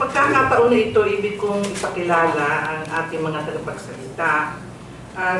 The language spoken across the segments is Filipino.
pagkakataon na ito, ibig kong ipakilala ang ating mga tagapagsalita.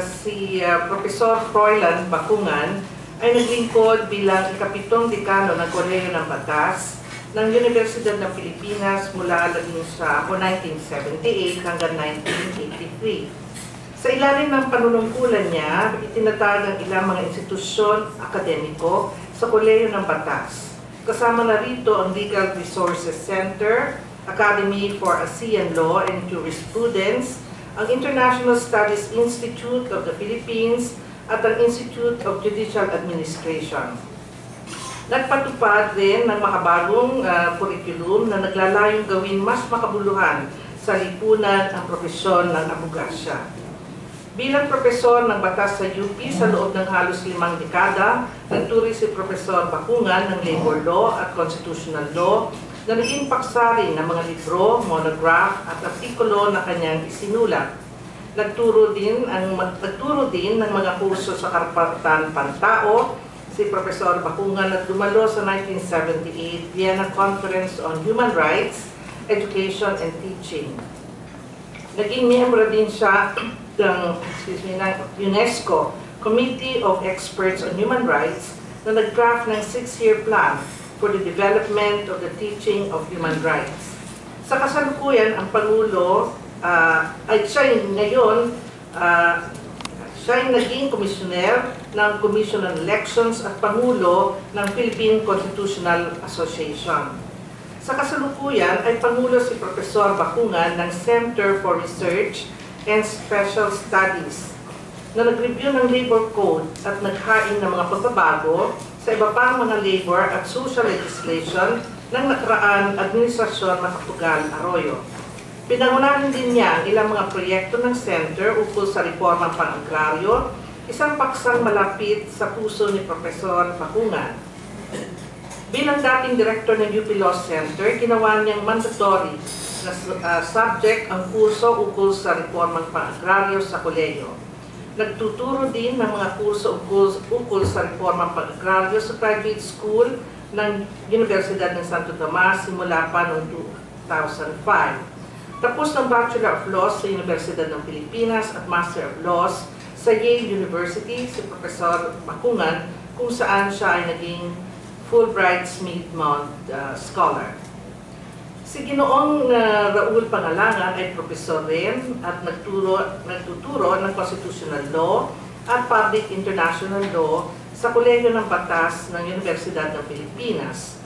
Si Professor Froilan Bacungan ay naglingkod bilang ikapitong dekano ng Kolehiyo ng Batas ng Universidad ng Pilipinas mula sa 1978 hanggang 1983. Sa ilalim ng panunungkulan niya, itinatag ang ilang mga institusyon akademiko sa Kolehiyo ng Batas. Kasama na rito ang Legal Resources Center, Academy for ASEAN Law and Jurisprudence, ang International Studies Institute of the Philippines, at ang Institute of Judicial Administration. Nagpatupad din ng makabagong curriculum na naglalayong gawin mas makabuluhan sa lipunan ang propesyon ng abogasya. Bilang profesor ng batas sa UP sa loob ng halos 5 dekada, nagturi si Professor Bacungan ng Labor Law at Constitutional Law na naging paksa rin ng mga libro, monograph at artikulo na kanyang isinulat. Nagturo din ng mga kurso sa karapatan pantao si Professor Bacungan at dumalo sa 1978 Vienna Conference on Human Rights, Education and Teaching. Naging miyembro din siya ng UNESCO Committee of Experts on Human Rights na nag-draft ng 6-year plan for the development of the teaching of human rights. Sa kasalukuyan, ang Pangulo siya naging komisyoner ng Commission on Elections at Pangulo ng Philippine Constitutional Association. Sa kasalukuyan ay Pangulo si Professor Bacungan ng Center for Research and Special Studies na nag-review ng Labor Code at naghain ng mga pagbabago sa iba pang mga labor at social legislation ng nakaraan Administrasyon Macapagal Arroyo. Pinangunahan din niya ang ilang mga proyekto ng Center ukol sa reformang pang-agraryo, isang paksang malapit sa puso ni Professor Bacungan. Bilang dating direktor ng UP Law Center, ginawa niyang mandatory na subject ang kurso ukol sa reformang pang-agraryo sa kolehiyo. Nagtuturo din ng mga kurso ukol sa reformang pang-agraryo sa private school ng Universidad ng Santo Tomas simula pa noong 2005. Tapos ng Bachelor of Laws sa Universidad ng Pilipinas at Master of Laws sa Yale University si Professor Bacungan, kung saan siya ay naging Fulbright Smith-Mount Scholar. Si Ginoong Raul Pangalangan ay profesor rin at nagtuturo ng Constitutional Law at Public International Law sa Kolehiyo ng Batas ng Universidad ng Pilipinas.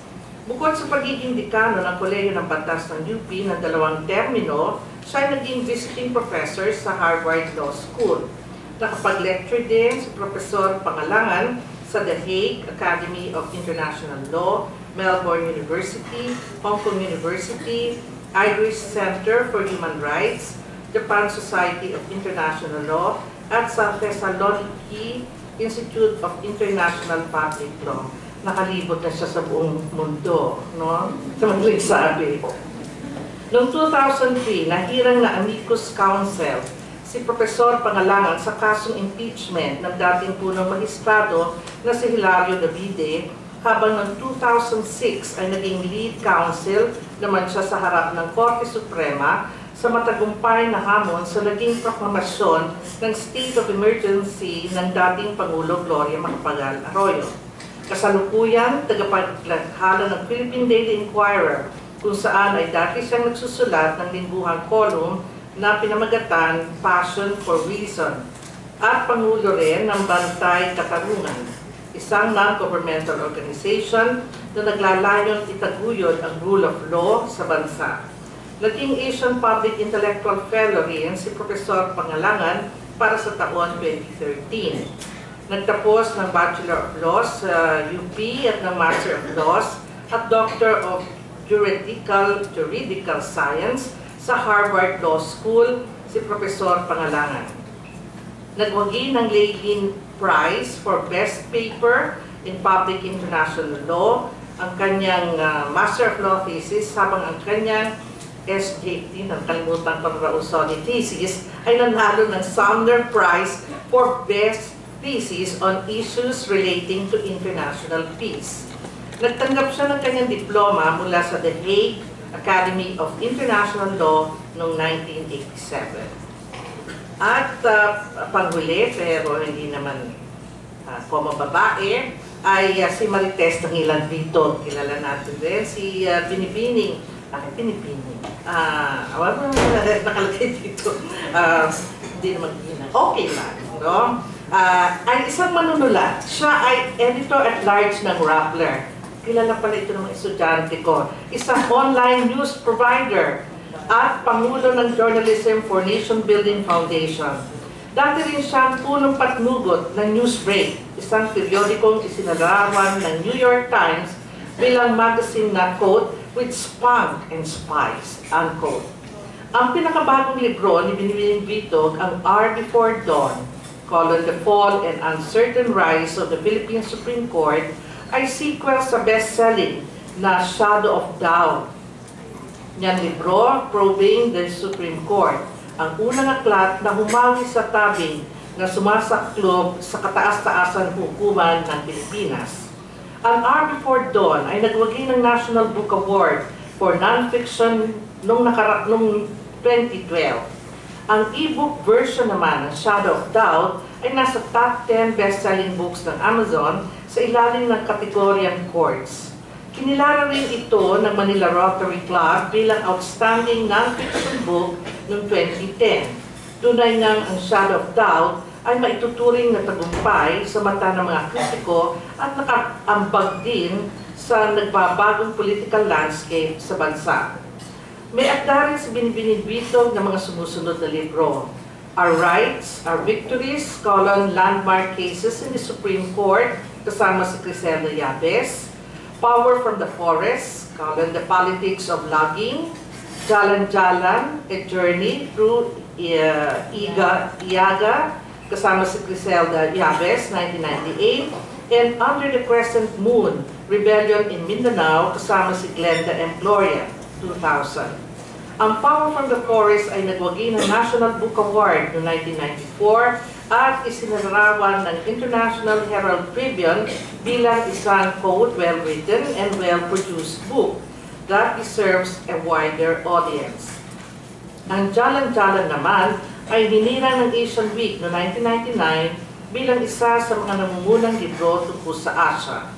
Bukod sa pagiging dekano ng Kolehiyo ng Batas ng UP ng 2 termino, siya ay naging visiting professor sa Harvard Law School. Nakapag-lecture din si Professor Pangalangan sa The Hague Academy of International Law, Melbourne University, Hong Kong University, Irish Center for Human Rights, Japan Society of International Law, at sa Thessaloniki Institute of International Public Law. Nakalibot na siya sa buong mundo, no? Sa madaling sabi. Noong 2003, nahirang na amicus counsel si Professor Pangalangan sa kasong impeachment ng dating punong magistrado na si Hilario Davide, habang noong 2006 ay naging lead counsel naman siya sa harap ng Korte Suprema sa matagumpay na hamon sa naging proklamasyon ng state of emergency ng dating Pangulo Gloria Macapagal Arroyo. Kasalukuyan, tagapaglathala ng Philippine Daily Inquirer, kung saan ay dati siyang nagsusulat ng lingguhang column na pinamagatan Passion for Reason, at Pangulo rin ng Bantay Katarungan, isang non-governmental organization na naglalayong itaguyod ang rule of law sa bansa. Naging Asian Public Intellectual Fellow rin si Professor Pangalangan para sa taon 2013. Nagtapos ng Bachelor of Laws sa UP at ng Master of Laws at Doctor of Juridical Science sa Harvard Law School si Professor Pangalangan. Nagwagi ng Leibniz Prize for Best Paper in Public International Law ang kanyang Master of Law thesis, habang ang kanyang SJT, ng kalimutan ko na thesis, ay nanalo ng Sumner Prize for Best Thesis on Issues Relating to International Peace. Nagtanggap siya ng kanyang diploma mula sa The Hague Academy of International Law noong 1987. At panghuli, pero hindi naman koma babae, ay si Marites Tangilan Vito. Kilala natin din. Si Binibining. Bakit Binibining? Wala mo nakalagay dito. Hindi naman ginag. Okay lang. No? Ay isang manunulat. Siya ay editor-at-large ng Rappler. Kilala pala ito ng mga estudyante ko. Isang online news provider at Pangulo ng Journalism for Nation Building Foundation. Dati rin siyang punong patnugot ng Newsbreak, isang periodikong isinarawan ng New York Times bilang magazine na, quote, with spunk and spice, unquote. Ang pinakabagong libro ni Binibining Bitog, ang R Before Dawn, The Fall and Uncertain Rise of the Philippine Supreme Court, ay sequel sa best-selling na Shadow of Doubt. Niyang libro, Probing the Supreme Court, ang unang aklat na humawi sa tabing na sumasaklob sa kataas-taasan hukuman ng Pilipinas. Ang R Before Dawn ay nagwagi ng National Book Award for Nonfiction noong 2012. Ang e-book version naman ng Shadow of Doubt ay nasa top 10 best-selling books ng Amazon sa ilalim ng kategoryang courts. Kinilala rin ito ng Manila Rotary Club bilang outstanding non-fiction book noong 2010. Tunay ngang ang Shadow of Doubt ay maituturing na tagumpay sa mata ng mga kritiko at nakaambag din sa nagbabagong political landscape sa bansa. May akda rin si Binibining Bitog ng mga sumusunod na libro. Our Rights, Our Victories, Landmark Cases in the Supreme Court, kasama si Criselda Yabes. Power from the Forest, The Politics of Logging, Jalan-Jalan, A Journey Through Iaga, kasama si Criselda Yabes, 1998, and Under the Crescent Moon, Rebellion in Mindanao, kasama si Glenda M. Gloria, 2000. Ang Power from the Forest ay nagwagi ng National Book Award noong 1994 at isinarawan ng International Herald Tribune bilang isang, quote, well-written and well-produced book that deserves a wider audience. Ang Jalan-Jalan naman ay hinirang ng Asian Week noong 1999 bilang isa sa mga nangungunang libro tungkol sa Asia.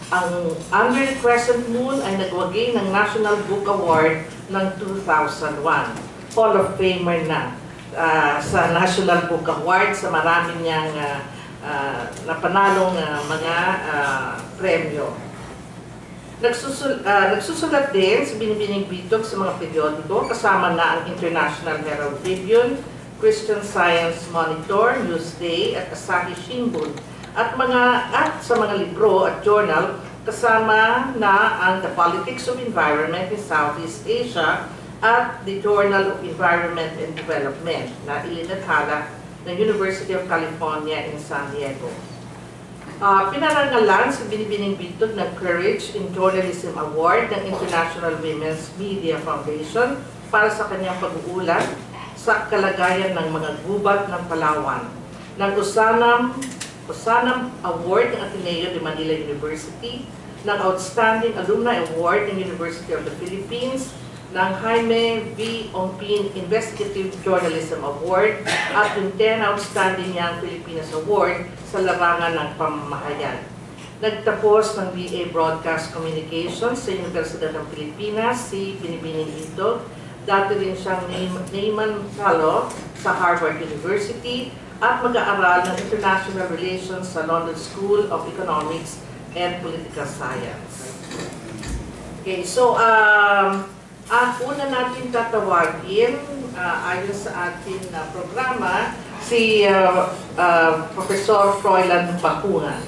Ang Under the Crescent Moon ay nagwagi ng National Book Award ng 2001. Hall of Famer na sa National Book Award sa marami niyang napanalong mga premyo. Nagsusulat din si Binibining Bitog sa mga periodiko kasama na ang International Herald Tribune, Christian Science Monitor, Newsday at Asahi Shimbun at sa mga libro at journal kasama na ang The Politics of Environment in Southeast Asia at the Journal of Environment and Development na ilinathala ng University of California in San Diego. Pinarangalan si Binibining Bitog ng Courage in Journalism Award ng International Women's Media Foundation para sa kanyang pag-uulat sa kalagayan ng mga gubat ng Palawan. Ng Usanam Award ng Ateneo de Manila University, ng Outstanding Alumni Award ng University of the Philippines, ng Jaime V. Ompin Investigative Journalism Award at yung 10 Outstanding Young Filipinas Award sa larangan ng pamamahayan. Nagtapos ng BA Broadcast Communications sa Universidad ng Pilipinas si Binibining Bitog. Dati rin siyang Neyman Fellow sa Harvard University at mag-aaral ng International Relations sa London School of Economics and Political Science. Okay, so at una natin tatawagin, ayon sa ating programa, si Professor Froilan Bakungan.